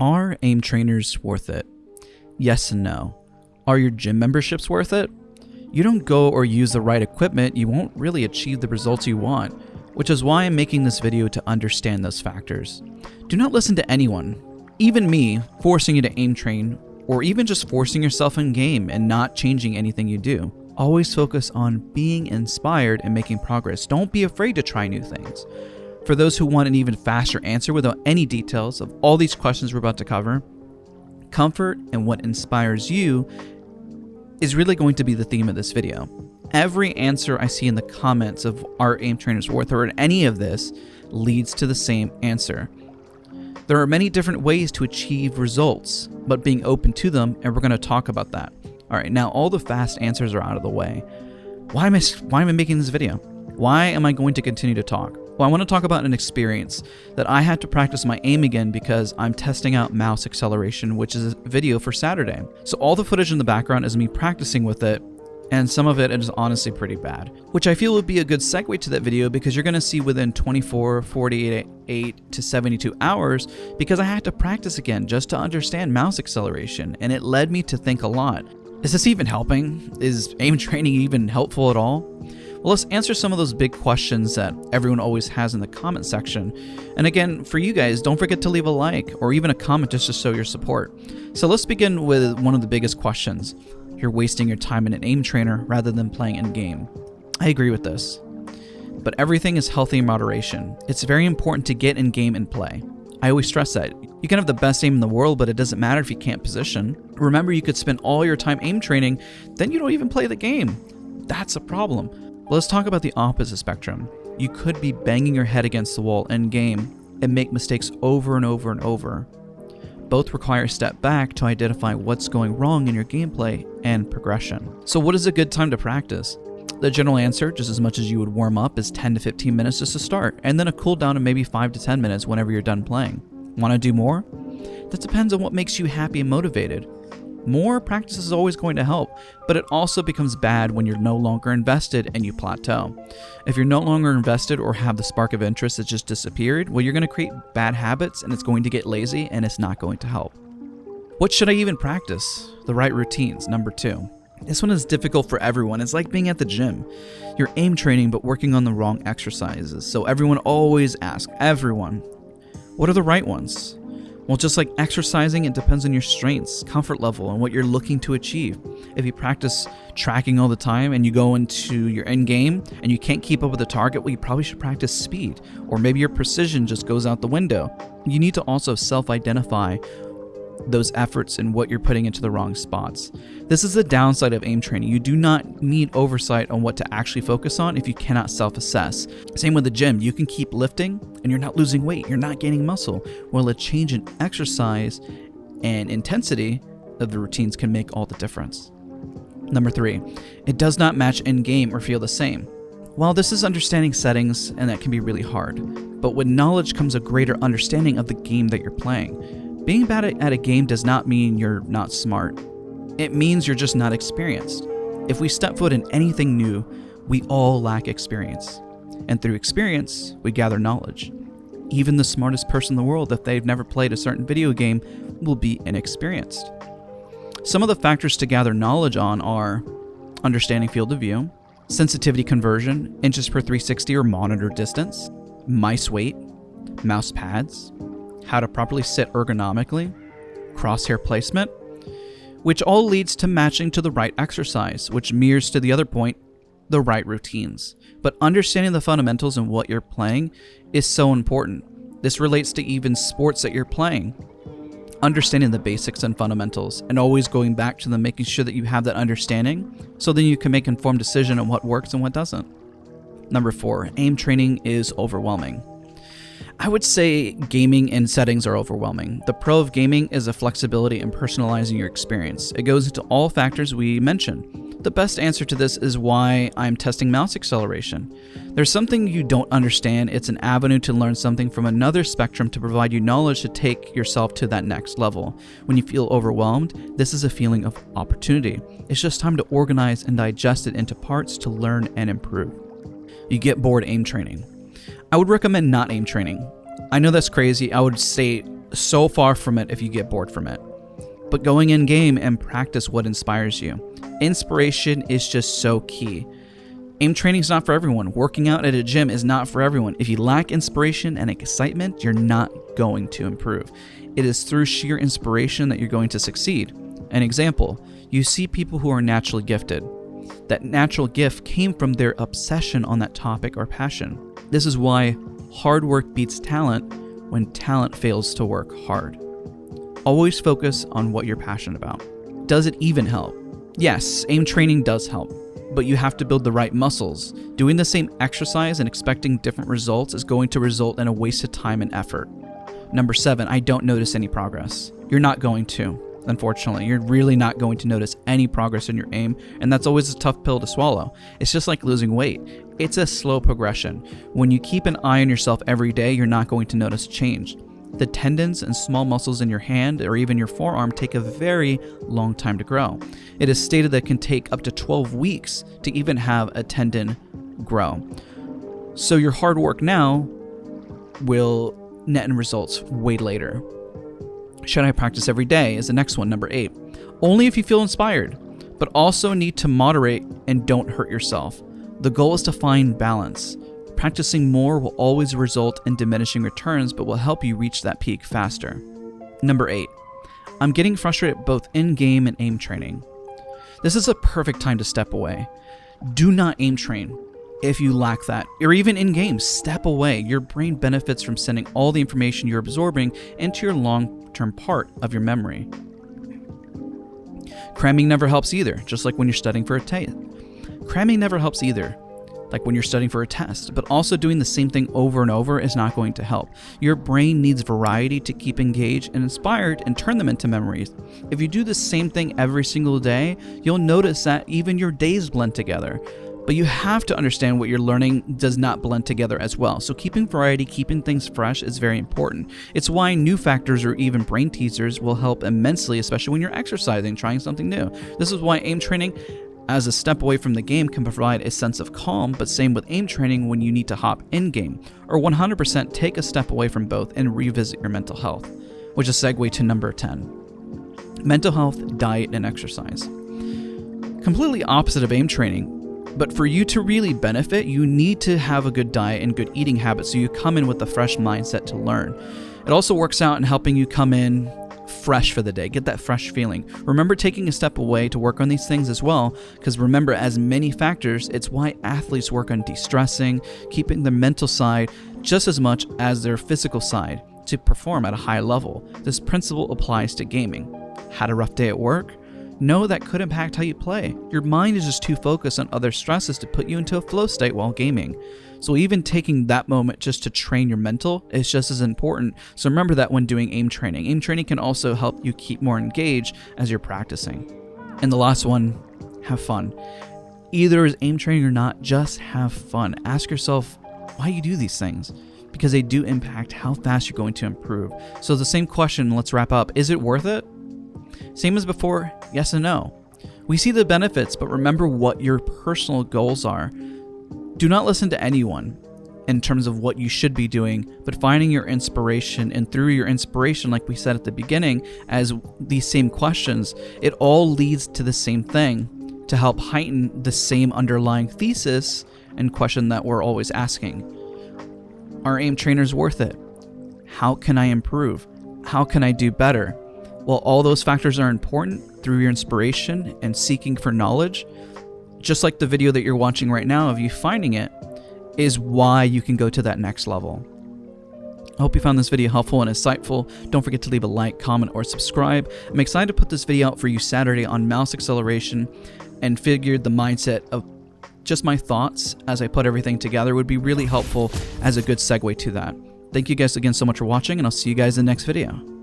Are aim trainers worth it? Yes and no. Are your gym memberships worth it? You don't go or use the right equipment, you won't really achieve the results you want, which is why I'm making this video to understand those factors. Do not listen to anyone, even me, forcing you to aim train, or even just forcing yourself in game and not changing anything you do. Always focus on being inspired and making progress. Don't be afraid to try new things. For those who want an even faster answer without any details of all these questions we're about to cover, comfort and what inspires you is really going to be the theme of this video. Every answer I see in the comments of are aim trainers worth it or any of this leads to the same answer. There are many different ways to achieve results, but being open to them, and we're going to talk about that. All right, now all the fast answers are out of the way. Why am I making this video? Why am I going to continue to talk? Well, I want to talk about an experience that I had to practice my aim again because I'm testing out mouse acceleration, which is a video for Saturday. So all the footage in the background is me practicing with it, and some of it is honestly pretty bad, which I feel would be a good segue to that video because you're going to see within 24, 48 to 72 hours because I had to practice again just to understand mouse acceleration, and it led me to think a lot. Is this even helping? Is aim training even helpful at all? Well, let's answer some of those big questions that everyone always has in the comment section. And again, for you guys, don't forget to leave a like or even a comment just to show your support. So let's begin with one of the biggest questions. You're wasting your time in an aim trainer rather than playing in game. I agree with this. But everything is healthy in moderation. It's very important to get in game and play. I always stress that. You can have the best aim in the world, but it doesn't matter if you can't position. Remember, you could spend all your time aim training, then you don't even play the game. That's a problem. Well, let's talk about the opposite spectrum. You could be banging your head against the wall in game and make mistakes over and over and over. Both require a step back to identify what's going wrong in your gameplay and progression. So what is a good time to practice? The general answer, just as much as you would warm up, is 10 to 15 minutes just to start, and then a cool down of maybe 5 to 10 minutes whenever you're done playing. Want to do more? That depends on what makes you happy and motivated. More practice is always going to help, but it also becomes bad when you're no longer invested and you plateau. If you're no longer invested or have the spark of interest that just disappeared, well, you're going to create bad habits and it's going to get lazy and it's not going to help. What should I even practice? The right routines, number 2. This one is difficult for everyone. It's like being at the gym. You're aim training but working on the wrong exercises. So everyone always asks, what are the right ones? Well, just like exercising, it depends on your strengths, comfort level, and what you're looking to achieve. If you practice tracking all the time and you go into your end game and you can't keep up with the target, well, you probably should practice speed, or maybe your precision just goes out the window. You need to also self-identify those efforts and what you're putting into the wrong spots. This is the downside of aim training. You do not need oversight on what to actually focus on if you cannot self-assess. Same with the gym. You can keep lifting and you're not losing weight, you're not gaining muscle. Well, a change in exercise and intensity of the routines can make all the difference. Number 3, it does not match in game or feel the same. While this is understanding settings, and that can be really hard, but with knowledge comes a greater understanding of the game that you're playing. Being bad at a game does not mean you're not smart. It means you're just not experienced. If we step foot in anything new, we all lack experience. And through experience, we gather knowledge. Even the smartest person in the world, if they've never played a certain video game, will be inexperienced. Some of the factors to gather knowledge on are understanding field of view, sensitivity conversion, inches per 360 or monitor distance, mice weight, mouse pads, how to properly sit ergonomically, crosshair placement, which all leads to matching to the right exercise, which mirrors to the other point, the right routines. But understanding the fundamentals and what you're playing is so important. This relates to even sports that you're playing. Understanding the basics and fundamentals and always going back to them, making sure that you have that understanding so then you can make an informed decision on what works and what doesn't. Number 4, aim training is overwhelming. I would say gaming and settings are overwhelming. The pro of gaming is the flexibility in personalizing your experience. It goes into all factors we mentioned. The best answer to this is why I'm testing mouse acceleration. There's something you don't understand. It's an avenue to learn something from another spectrum to provide you knowledge to take yourself to that next level. When you feel overwhelmed, this is a feeling of opportunity. It's just time to organize and digest it into parts to learn and improve. You get bored aim training. I would recommend not aim training. I know that's crazy. I would say so far from it if you get bored from it. But going in game and practice what inspires you. Inspiration is just so key. Aim training is not for everyone. Working out at a gym is not for everyone. If you lack inspiration and excitement, you're not going to improve. It is through sheer inspiration that you're going to succeed. An example, you see people who are naturally gifted. That natural gift came from their obsession on that topic or passion. This is why hard work beats talent when talent fails to work hard. Always focus on what you're passionate about. Does it even help? Yes, aim training does help, but you have to build the right muscles. Doing the same exercise and expecting different results is going to result in a waste of time and effort. Number 7, I don't notice any progress. You're not going to. Unfortunately, you're really not going to notice any progress in your aim, and that's always a tough pill to swallow. It's just like losing weight. It's a slow progression. When you keep an eye on yourself every day, you're not going to notice change. The tendons and small muscles in your hand or even your forearm take a very long time to grow. It is stated that it can take up to 12 weeks to even have a tendon grow. So your hard work now will net in results way later. Should I practice every day is the next one, number 8. Only if you feel inspired, but also need to moderate and don't hurt yourself. The goal is to find balance. Practicing more will always result in diminishing returns, but will help you reach that peak faster. Number 8. I'm getting frustrated both in-game and aim training. This is a perfect time to step away. Do not aim train. If you lack that, or even in-game, step away. Your brain benefits from sending all the information you're absorbing into your long-term part of your memory. Cramming never helps either, just like when you're studying for a test. Cramming never helps either, like when you're studying for a test, but also doing the same thing over and over is not going to help. Your brain needs variety to keep engaged and inspired and turn them into memories. If you do the same thing every single day, you'll notice that even your days blend together. But you have to understand what you're learning does not blend together as well. So keeping variety, keeping things fresh is very important. It's why new factors or even brain teasers will help immensely, especially when you're exercising, trying something new. This is why aim training as a step away from the game can provide a sense of calm, but same with aim training when you need to hop in game, or 100% take a step away from both and revisit your mental health, which is a segue to number 10. Mental health, diet, and exercise. Completely opposite of aim training. But for you to really benefit, you need to have a good diet and good eating habits so you come in with a fresh mindset to learn. It also works out in helping you come in fresh for the day, get that fresh feeling. Remember taking a step away to work on these things as well, because remember, as many factors, it's why athletes work on de-stressing, keeping their mental side just as much as their physical side to perform at a high level. This principle applies to gaming. Had a rough day at work? No, that could impact how you play. Your mind is just too focused on other stresses to put you into a flow state while gaming. So even taking that moment just to train your mental is just as important. So remember that when doing aim training. Aim training can also help you keep more engaged as you're practicing. And the last one, have fun. Either is aim training or not, just have fun. Ask yourself why you do these things, because they do impact how fast you're going to improve. So the same question, let's wrap up. Is it worth it? Same as before, yes and no. We see the benefits, but remember what your personal goals are. Do not listen to anyone in terms of what you should be doing, but finding your inspiration, and through your inspiration, like we said at the beginning, as these same questions, it all leads to the same thing to help heighten the same underlying thesis and question that we're always asking. Are aim trainers worth it? How can I improve? How can I do better? Well, all those factors are important through your inspiration and seeking for knowledge. Just like the video that you're watching right now of you finding it is why you can go to that next level. I hope you found this video helpful and insightful. Don't forget to leave a like, comment, or subscribe. I'm excited to put this video out for you Saturday on mouse acceleration, and figured the mindset of just my thoughts as I put everything together would be really helpful as a good segue to that. Thank you guys again so much for watching, and I'll see you guys in the next video.